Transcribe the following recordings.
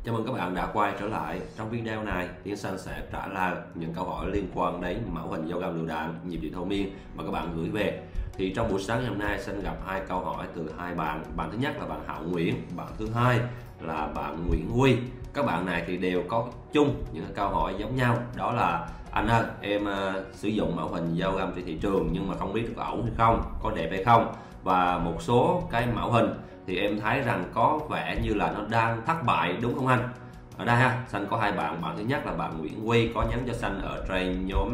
Chào mừng các bạn đã quay trở lại. Trong video này, Tiến Xanh sẽ trả lời những câu hỏi liên quan đến mẫu hình dao găm lựu đạn nhịp điện thôi miên mà các bạn gửi về. Thì trong buổi sáng ngày hôm nay, Xanh gặp hai câu hỏi từ hai bạn. Bạn thứ nhất là bạn Hạo Nguyễn, bạn thứ hai là bạn Nguyễn Huy. Các bạn này thì đều có chung những câu hỏi giống nhau. Đó là: anh ơi, em sử dụng mẫu hình dao găm trên thị trường nhưng mà không biết có ổn hay không, có đẹp hay không. Và một số cái mẫu hình thì em thấy rằng có vẻ như là nó đang thất bại, đúng không anh? Ở đây ha, Xanh có hai bạn. Bạn thứ nhất là bạn Nguyễn Huy có nhắn cho Xanh ở trên nhóm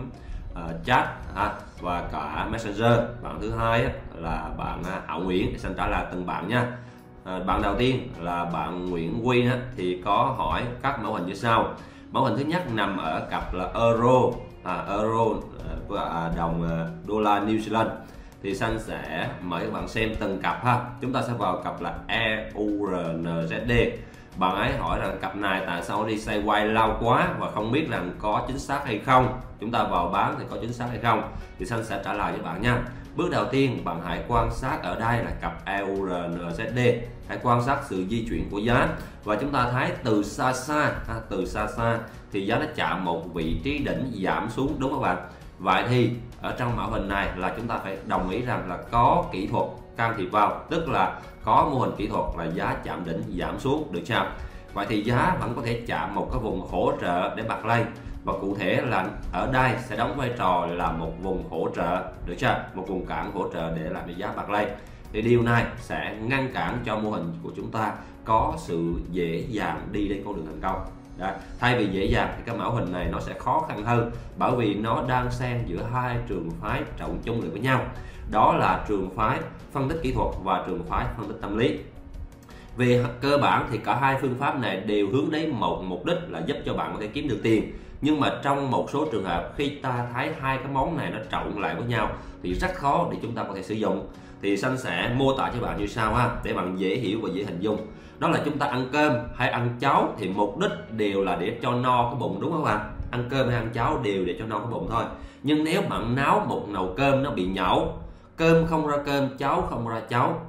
chat và cả Messenger. Bạn thứ hai là bạn Hạo Nguyễn. Thì Xanh trả lời từng bạn nha. Bạn đầu tiên là bạn Nguyễn Huy thì có hỏi các mẫu hình như sau. Mẫu hình thứ nhất nằm ở cặp là euro và đồng đô la New Zealand. Thì Xanh sẽ mời các bạn xem từng cặp ha. Chúng ta sẽ vào cặp là EURNZD. Bạn ấy hỏi rằng cặp này tại sao đi xoay quay lâu quá và không biết rằng có chính xác hay không. Chúng ta vào bán thì có chính xác hay không. Thì Xanh sẽ trả lời với bạn nha. Bước đầu tiên bạn hãy quan sát ở đây là cặp EURNZD. Hãy quan sát sự di chuyển của giá. Và chúng ta thấy từ xa xa thì giá nó chạm một vị trí đỉnh giảm xuống, đúng không bạn? Vậy thì ở trong mẫu hình này là chúng ta phải đồng ý rằng là có kỹ thuật can thiệp vào, tức là có mô hình kỹ thuật là giá chạm đỉnh giảm xuống, được chưa? Vậy thì giá vẫn có thể chạm một cái vùng hỗ trợ để bật lên, và cụ thể là ở đây sẽ đóng vai trò là một vùng hỗ trợ, được chưa? Một vùng cản hỗ trợ để làm cho giá bật lên. Thì điều này sẽ ngăn cản cho mô hình của chúng ta có sự dễ dàng đi đến con đường thành công. Đấy. Thay vì dễ dàng thì cái mẫu hình này nó sẽ khó khăn hơn, bởi vì nó đang xen giữa hai trường phái trọng chung lại với nhau. Đó là trường phái phân tích kỹ thuật và trường phái phân tích tâm lý. Về cơ bản thì cả hai phương pháp này đều hướng đến một mục đích là giúp cho bạn có thể kiếm được tiền. Nhưng mà trong một số trường hợp khi ta thấy hai cái món này nó trộn lại với nhau thì rất khó để chúng ta có thể sử dụng. Thì Xanh sẽ mô tả cho bạn như sau ha, để bạn dễ hiểu và dễ hình dung. Đó là chúng ta ăn cơm hay ăn cháo thì mục đích đều là để cho no cái bụng, đúng không ạ? Ăn cơm hay ăn cháo đều để cho no cái bụng thôi. Nhưng nếu bạn nấu một nồi cơm nó bị nhão, cơm không ra cơm, cháo không ra cháo,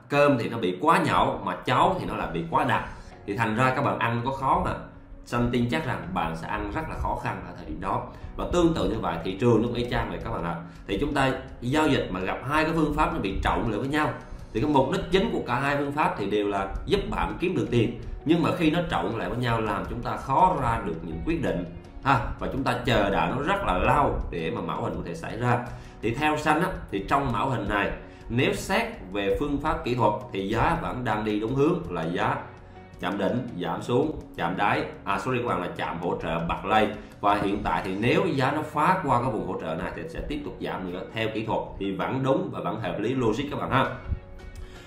cơm thì nó bị quá nhão mà cháo thì nó lại bị quá đặc, thì thành ra các bạn ăn có khó mà. Xanh tin chắc rằng bạn sẽ ăn rất là khó khăn ở thời điểm đó. Và tương tự như vậy, thị trường nó cũng y chang vậy các bạn ạ. Thì chúng ta giao dịch mà gặp hai cái phương pháp nó bị trộn lại với nhau thì cái mục đích chính của cả hai phương pháp thì đều là giúp bạn kiếm được tiền. Nhưng mà khi nó trộn lại với nhau làm chúng ta khó ra được những quyết định và chúng ta chờ đợi nó rất là lâu để mà mẫu hình có thể xảy ra. Thì theo Xanh thì trong mẫu hình này, nếu xét về phương pháp kỹ thuật thì giá vẫn đang đi đúng hướng, là giá chạm đỉnh giảm xuống, chạm đáy các bạn, là chạm hỗ trợ bật lên. Và hiện tại thì nếu giá nó phá qua cái vùng hỗ trợ này thì sẽ tiếp tục giảm nữa. Theo kỹ thuật thì vẫn đúng và vẫn hợp lý, logic các bạn ha.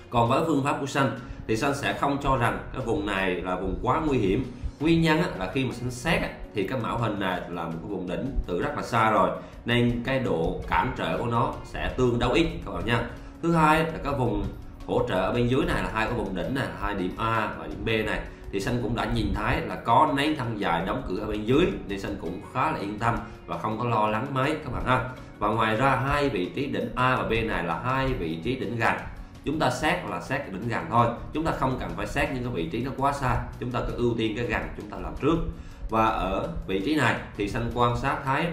Còn với phương pháp của Xanh thì Xanh sẽ không cho rằng cái vùng này là vùng quá nguy hiểm. Nguyên nhân là khi mà Xanh xét thì cái mẫu hình này là một cái vùng đỉnh từ rất là xa rồi, nên cái độ cản trở của nó sẽ tương đối ít các bạn nha. Thứ hai là cái vùng hỗ trợ ở bên dưới này là hai cái vùng đỉnh này, hai điểm A và điểm B này, thì Xanh cũng đã nhìn thấy là có nén thân dài đóng cửa ở bên dưới, nên Xanh cũng khá là yên tâm và không có lo lắng mấy các bạn ha. Và ngoài ra hai vị trí đỉnh A và B này là hai vị trí đỉnh gần. Chúng ta xét là xét cái đỉnh gần thôi, chúng ta không cần phải xét những cái vị trí nó quá xa, chúng ta cứ ưu tiên cái gần chúng ta làm trước. Và ở vị trí này thì Xanh quan sát thấy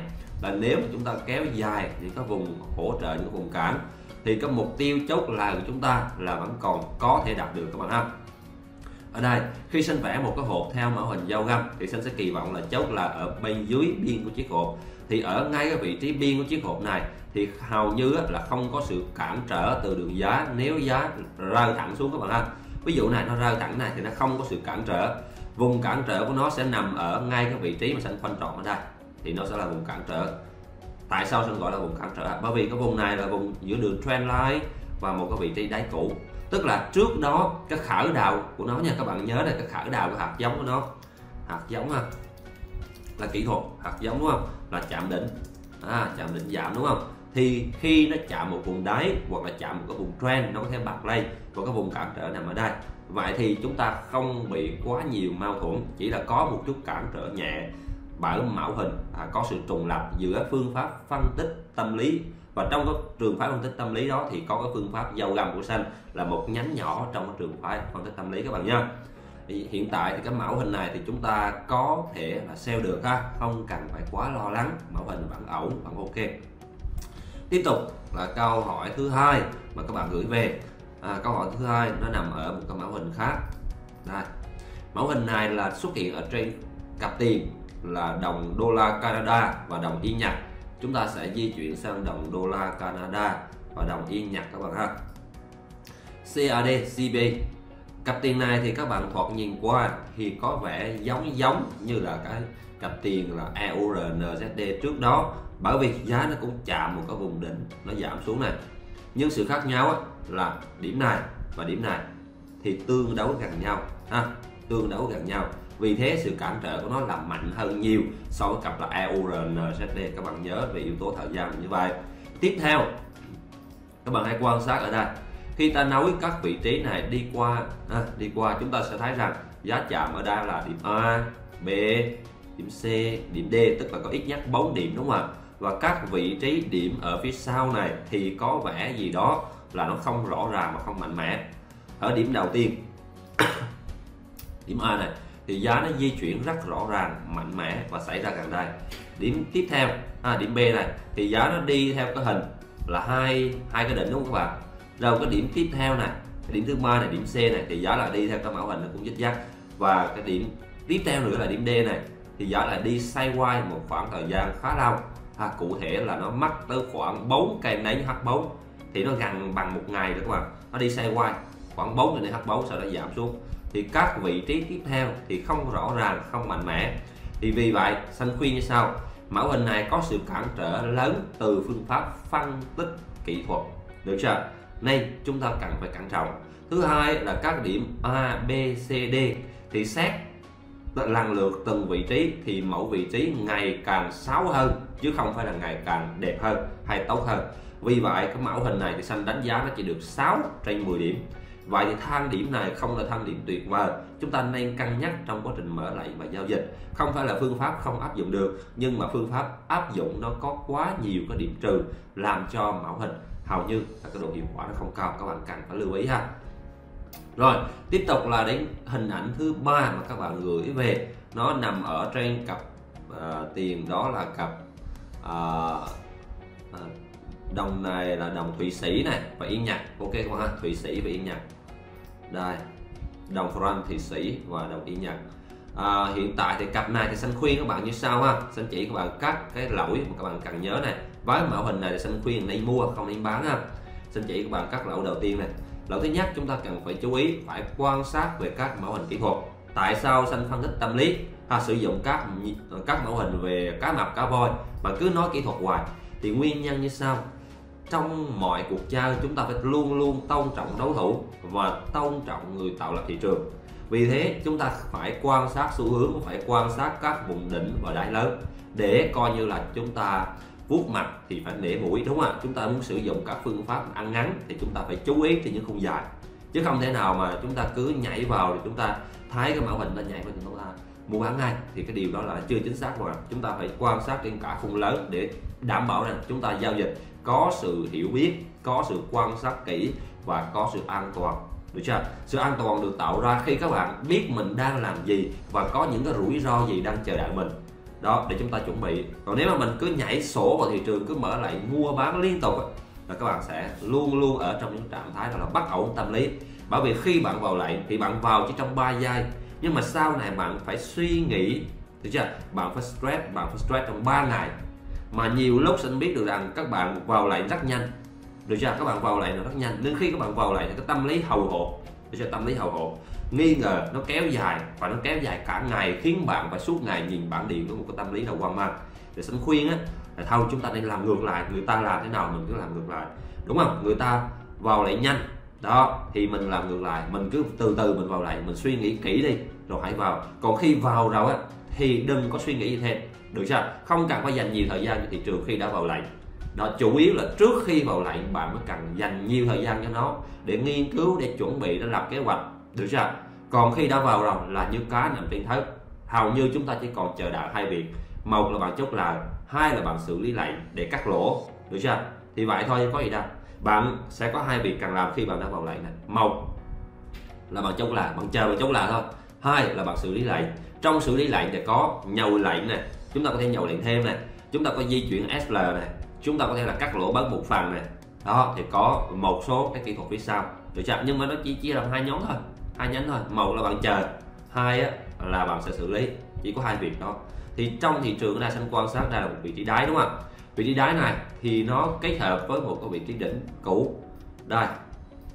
là nếu mà chúng ta kéo dài những cái vùng hỗ trợ, những cái vùng cản, thì cái mục tiêu chốt lời của chúng ta là vẫn còn có thể đạt được các bạn ha. Ở đây khi Xanh vẽ một cái hộp theo mẫu hình dao găm thì Xanh sẽ kỳ vọng là chốt là ở bên dưới biên của chiếc hộp. Thì ở ngay cái vị trí biên của chiếc hộp này thì hầu như là không có sự cản trở từ đường giá nếu giá rơi thẳng xuống các bạn ha. Ví dụ này nó rơi thẳng này thì nó không có sự cản trở. Vùng cản trở của nó sẽ nằm ở ngay cái vị trí mà Xanh khoanh tròn ở đây, thì nó sẽ là vùng cản trở. Tại sao Xanh gọi là vùng cản trở? Bởi vì cái vùng này là vùng giữa đường trendline và một cái vị trí đáy cũ. Tức là trước đó cái khởi đầu của nó nha, các bạn nhớ là cái khởi đầu của hạt giống của nó, hạt giống là kỹ thuật, hạt giống đúng không, là chạm đỉnh, chạm đỉnh giảm đúng không. Thì khi nó chạm một vùng đáy hoặc là chạm một cái vùng trend, nó có thể bật lên và cái vùng cản trở nằm ở đây. Vậy thì chúng ta không bị quá nhiều mâu thuẫn, chỉ là có một chút cản trở nhẹ bởi mẫu hình có sự trùng lập giữa phương pháp phân tích tâm lý. Và trong cái trường phái phân tích tâm lý đó thì có cái phương pháp dao găm của Xanh là một nhánh nhỏ trong cái trường phái phân tích tâm lý các bạn nha. Thì hiện tại thì cái mẫu hình này thì chúng ta có thể là sell được ha, không cần phải quá lo lắng, mẫu hình vẫn ổn, vẫn ok. Tiếp tục là câu hỏi thứ hai mà các bạn gửi về. Câu hỏi thứ hai nó nằm ở một cái mẫu hình khác. Đây, mẫu hình này là xuất hiện ở trên cặp tiền là đồng đô la Canada và đồng yên Nhật. Chúng ta sẽ di chuyển sang đồng đô la Canada và đồng yên Nhật các bạn ha. CAD, CB. Cặp tiền này thì các bạn thoạt nhìn qua thì có vẻ giống như là cái cặp tiền là EUR NZD trước đó, bởi vì giá nó cũng chạm một cái vùng đỉnh, nó giảm xuống này. Nhưng sự khác nhau là điểm này và điểm này thì tương đấu gần nhau ha, tương đấu gần nhau. Vì thế sự cản trở của nó là mạnh hơn nhiều so với cặp là EUR NZD. Các bạn nhớ về yếu tố thời gian như vậy. Tiếp theo các bạn hãy quan sát ở đây, khi ta nối các vị trí này đi qua chúng ta sẽ thấy rằng giá chạm ở đây là điểm A, B, điểm C, điểm D, tức là có ít nhất 4 điểm đúng không ạ? Và các vị trí điểm ở phía sau này thì có vẻ gì đó là nó không rõ ràng và không mạnh mẽ. Ở điểm đầu tiên điểm A này thì giá nó di chuyển rất rõ ràng, mạnh mẽ và xảy ra gần đây. Điểm tiếp theo điểm B này thì giá nó đi theo cái hình là hai cái đỉnh đúng không các bạn? Rồi cái điểm tiếp theo này, cái điểm thứ ba này, điểm C này thì giá là đi theo cái mẫu hình nó cũng dích dắt. Và cái điểm tiếp theo nữa là điểm D này thì giá là đi sideways một khoảng thời gian khá lâu. Cụ thể là nó mất tới khoảng 4 cây nến H4 thì nó gần bằng một ngày đó các bạn. Nó đi sideways khoảng 4 cây nến H4 sau đó giảm xuống. Thì các vị trí tiếp theo thì không rõ ràng, không mạnh mẽ. Thì vì vậy Xanh khuyên như sau, mẫu hình này có sự cản trở lớn từ phương pháp phân tích kỹ thuật, được chưa? Nên chúng ta cần phải cẩn trọng. Thứ hai là các điểm A, B, C, D thì xét lần lượt từng vị trí thì mỗi vị trí ngày càng xấu hơn chứ không phải là ngày càng đẹp hơn hay tốt hơn. Vì vậy cái mẫu hình này thì Xanh đánh giá nó chỉ được 6 trên 10 điểm. Vậy thì thang điểm này không là thang điểm tuyệt vời, chúng ta nên cân nhắc trong quá trình mở lệnh và giao dịch. Không phải là phương pháp không áp dụng được, nhưng mà phương pháp áp dụng nó có quá nhiều cái điểm trừ làm cho mẫu hình hầu như là cái độ hiệu quả nó không cao, các bạn cần phải lưu ý ha. Rồi tiếp tục là đến hình ảnh thứ ba mà các bạn gửi về, nó nằm ở trên cặp tiền, đó là cặp đồng này là đồng Thụy Sĩ này và Yên Nhật. Ok các bạn ha, Thụy Sĩ và Yên Nhật. Đây, đồng franc Thụy Sĩ và đồng Yên Nhật. Hiện tại thì cặp này thì Xanh khuyên các bạn như sau ha. Xanh chỉ các bạn các cái lỗi mà các bạn cần nhớ này. Với mẫu hình này thì Xanh khuyên nên mua không nên bán ha. Xanh chỉ các bạn các lỗi đầu tiên này. Lỗi thứ nhất, chúng ta cần phải chú ý phải quan sát về các mẫu hình kỹ thuật. Tại sao Xanh phân tích tâm lý sử dụng các mẫu hình về cá mập, cá voi mà cứ nói kỹ thuật hoài? Thì nguyên nhân như sau. Trong mọi cuộc chơi chúng ta phải luôn luôn tôn trọng đấu thủ và tôn trọng người tạo lập thị trường. Vì thế chúng ta phải quan sát xu hướng, phải quan sát các vùng đỉnh và đáy lớn để coi như là chúng ta vuốt mặt thì phải nể mũi, đúng không ạ? Chúng ta muốn sử dụng các phương pháp ăn ngắn thì chúng ta phải chú ý trên những khung dài, chứ không thể nào mà chúng ta cứ nhảy vào thì chúng ta thấy cái mẫu hình ta nhảy vào thì chúng ta mua bán ngay, thì cái điều đó là chưa chính xác mà. Chúng ta phải quan sát trên cả khung lớn để đảm bảo rằng chúng ta giao dịch có sự hiểu biết, có sự quan sát kỹ và có sự an toàn, được chưa? Sự an toàn được tạo ra khi các bạn biết mình đang làm gì và có những cái rủi ro gì đang chờ đợi mình đó để chúng ta chuẩn bị. Còn nếu mà mình cứ nhảy sổ vào thị trường, cứ mở lại mua bán liên tục là các bạn sẽ luôn luôn ở trong những trạng thái là bất ổn tâm lý. Bởi vì khi bạn vào lệnh thì bạn vào chỉ trong 3 giây, nhưng mà sau này bạn phải suy nghĩ, được chưa? Bạn phải stress trong 3 ngày. Mà nhiều lúc Xanh biết được rằng các bạn vào lệnh rất nhanh, được chưa? Các bạn vào lệnh rất nhanh, nên khi các bạn vào lệnh thì cái tâm lý hầu hộp, được chưa? Tâm lý hầu hộp, nghi ngờ nó kéo dài và nó kéo dài cả ngày, khiến bạn phải suốt ngày nhìn bảng điện với một cái tâm lý là hoang mang. Thì Xanh khuyên là thôi chúng ta nên làm ngược lại, người ta làm thế nào mình cứ làm ngược lại, đúng không? Người ta vào lệnh nhanh đó thì mình làm ngược lại, mình cứ từ từ mình vào lệnh, mình suy nghĩ kỹ đi rồi hãy vào. Còn khi vào rồi thì đừng có suy nghĩ gì thêm, được chưa? Không cần phải dành nhiều thời gian cho thị trường khi đã vào lệnh đó. Chủ yếu là trước khi vào lệnh bạn mới cần dành nhiều thời gian cho nó để nghiên cứu, để chuẩn bị, để lập kế hoạch, được chưa? Còn khi đã vào rồi là như cá nằm trên thớt, hầu như chúng ta chỉ còn chờ đợi hai việc: một là bạn chốt lời, hai là bạn xử lý lệnh để cắt lỗ, được chưa? Thì vậy thôi, có gì đâu. Bạn sẽ có hai việc cần làm khi bạn đã vào lệnh này: một là bạn chốt lời, bạn chờ bạn chốt lời thôi; Hai là bạn xử lý lệnh. Trong xử lý lệnh thì có nhồi lệnh nè, chúng ta có thể nhồi lệnh thêm nè, chúng ta có di chuyển SL nè, chúng ta có thể là cắt lỗ bớt một phần nè. Đó thì có một số cái kỹ thuật phía sau, được chưa? Nhưng mà nó chỉ chia làm hai nhóm thôi, hai nhánh thôi. Một là bạn chờ, hai á, là bạn sẽ xử lý, chỉ có hai việc đó. Thì trong thị trường đa xanh quan sát đây là một vị trí đáy, đúng không? Vị trí đáy này thì nó kết hợp với một cái vị trí đỉnh cũ đây.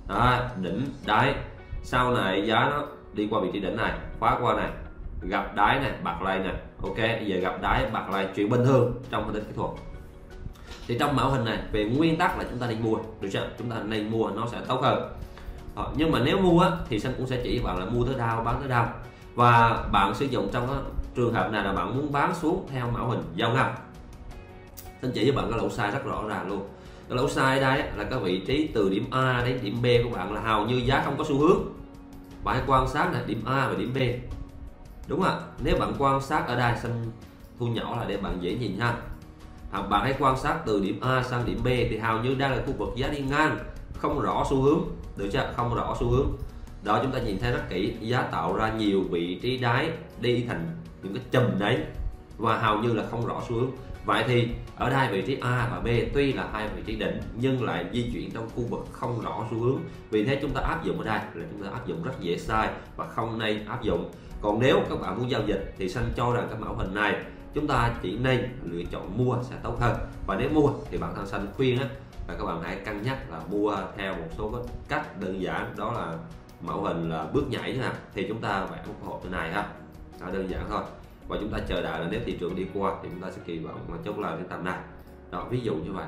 Đó, đỉnh đáy, sau này giá nó đi qua vị trí đỉnh này, khóa qua này, gặp đáy này, bật lên nè. Ok, giờ gặp đáy bật lên, chuyện bình thường trong phân tích kỹ thuật. Thì trong mẫu hình này về nguyên tắc là chúng ta nên mua, được chưa? Chúng ta nên mua, nó sẽ tốt hơn. Nhưng mà nếu mua thì Xanh cũng sẽ chỉ bạn là mua tới đâu bán tới đâu, và bạn sử dụng trong cái trường hợp này là bạn muốn bán xuống theo mẫu hình giao ngầm. Xanh chỉ cho bạn cái lỗ size rất rõ ràng luôn. Cái lỗ size đây là cái vị trí từ điểm A đến điểm B của bạn là hầu như giá không có xu hướng. Bạn hãy quan sát là điểm A và điểm B, đúng không ạ? Nếu bạn quan sát ở đây, Xanh thu nhỏ là để bạn dễ nhìn ha. Bạn hãy quan sát từ điểm A sang điểm B thì hầu như đây là khu vực giá đi ngang, không rõ xu hướng, được chưa? Không rõ xu hướng. Đó, chúng ta nhìn thấy rất kỹ, giá tạo ra nhiều vị trí đáy đi thành những cái chùm đấy và hầu như là không rõ xu hướng. Vậy thì ở đây vị trí A và B tuy là hai vị trí đỉnh nhưng lại di chuyển trong khu vực không rõ xu hướng. Vì thế chúng ta áp dụng ở đây là chúng ta áp dụng rất dễ sai và không nên áp dụng. Còn nếu các bạn muốn giao dịch thì Xanh cho rằng cái mẫu hình này chúng ta chỉ nên lựa chọn mua sẽ tốt hơn. Và nếu mua thì bản thân Xanh khuyên là các bạn hãy cân nhắc là mua theo một số cái cách đơn giản, đó là mẫu hình là bước nhảy nha. Thì chúng ta vẽ một hộp như này ha, đơn giản thôi, và chúng ta chờ đợi là nếu thị trường đi qua thì chúng ta sẽ kỳ vọng chốt lời đến tầm này. Đó, ví dụ như vậy.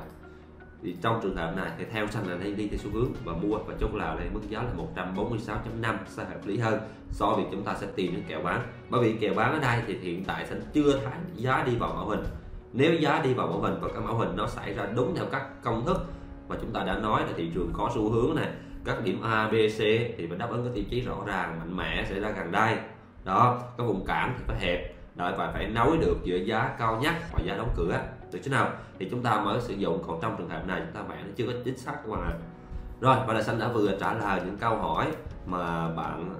Thì trong trường hợp này thì theo Xanh là nên đi theo xu hướng và mua và chốt lời lên mức giá là 146.5 sẽ hợp lý hơn so với việc chúng ta sẽ tìm những kèo bán. Bởi vì kèo bán ở đây thì hiện tại Xanh chưa thấy giá đi vào mẫu hình. Nếu giá đi vào mẫu hình và cái mẫu hình nó xảy ra đúng theo các công thức mà chúng ta đã nói là thị trường có xu hướng này, các điểm A, B, C thì phải đáp ứng cái tiêu chí rõ ràng, mạnh mẽ sẽ ra gần đây. Đó, cái vùng cản thì phải hẹp, đợi và phải nối được giữa giá cao nhất và giá đóng cửa, được chứ nào? Thì chúng ta mới sử dụng, còn trong trường hợp này chúng ta vẽ nó chưa có chính xác các bạn ạ. Rồi, và là Xanh đã vừa trả lời những câu hỏi mà bạn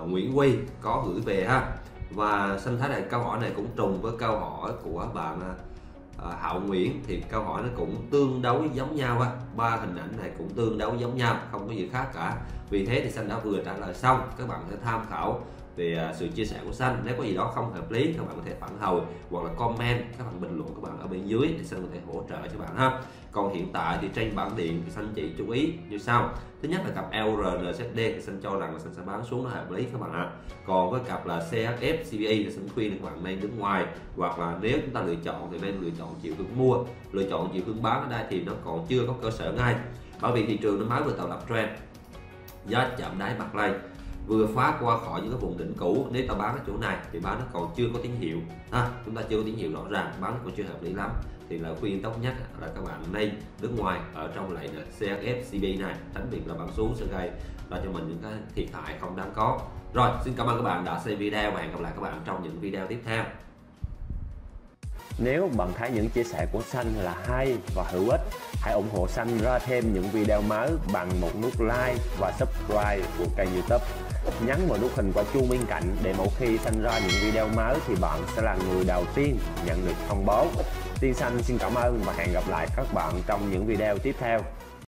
Nguyễn Huy có gửi về ha. Và Xanh thấy là câu hỏi này cũng trùng với câu hỏi của bạn Hậu Nguyễn, thì câu hỏi nó cũng tương đối giống nhau ha. Ba hình ảnh này cũng tương đối giống nhau, không có gì khác cả. Vì thế thì Xanh đã vừa trả lời xong, các bạn sẽ tham khảo về sự chia sẻ của Xanh. Nếu có gì đó không hợp lý các bạn có thể phản hồi hoặc là comment, các bạn bình luận các bạn ở bên dưới để Xanh có thể hỗ trợ cho bạn ha. Còn hiện tại thì trên bảng điện thì Xanh chỉ chú ý như sau. Thứ nhất là cặp EURNZD thì Xanh cho rằng là Xanh sẽ bán xuống nó hợp lý các bạn ạ. Còn với cặp là CHF CPI thì Xanh khuyên các bạn nên đứng ngoài, hoặc là nếu chúng ta lựa chọn thì nên lựa chọn chiều hướng mua, lựa chọn chiều hướng bán ở đây thì nó còn chưa có cơ sở ngay, bởi vì thị trường nó mới vừa tạo lập trend, giá chạm đáy bật lên, vừa phá qua khỏi những cái vùng đỉnh cũ. Nếu ta bán ở chỗ này thì bán nó còn chưa có tín hiệu chúng ta chưa có tín hiệu rõ ràng, bán nó còn chưa hợp lý lắm, thì là khuyên tốt nhất là các bạn nên đứng ngoài ở trong lệnh CHF CPI này, tránh việc là bán xuống sẽ gây ra cho mình những cái thiệt hại không đáng có. Rồi, xin cảm ơn các bạn đã xem video và hẹn gặp lại các bạn trong những video tiếp theo. Nếu bạn thấy những chia sẻ của Xanh là hay và hữu ích, hãy ủng hộ Xanh ra thêm những video mới bằng một nút like và subscribe của kênh YouTube. Nhấn vào nút hình quả chuông bên cạnh để mỗi khi Xanh ra những video mới thì bạn sẽ là người đầu tiên nhận được thông báo. Tiên Xanh xin cảm ơn và hẹn gặp lại các bạn trong những video tiếp theo.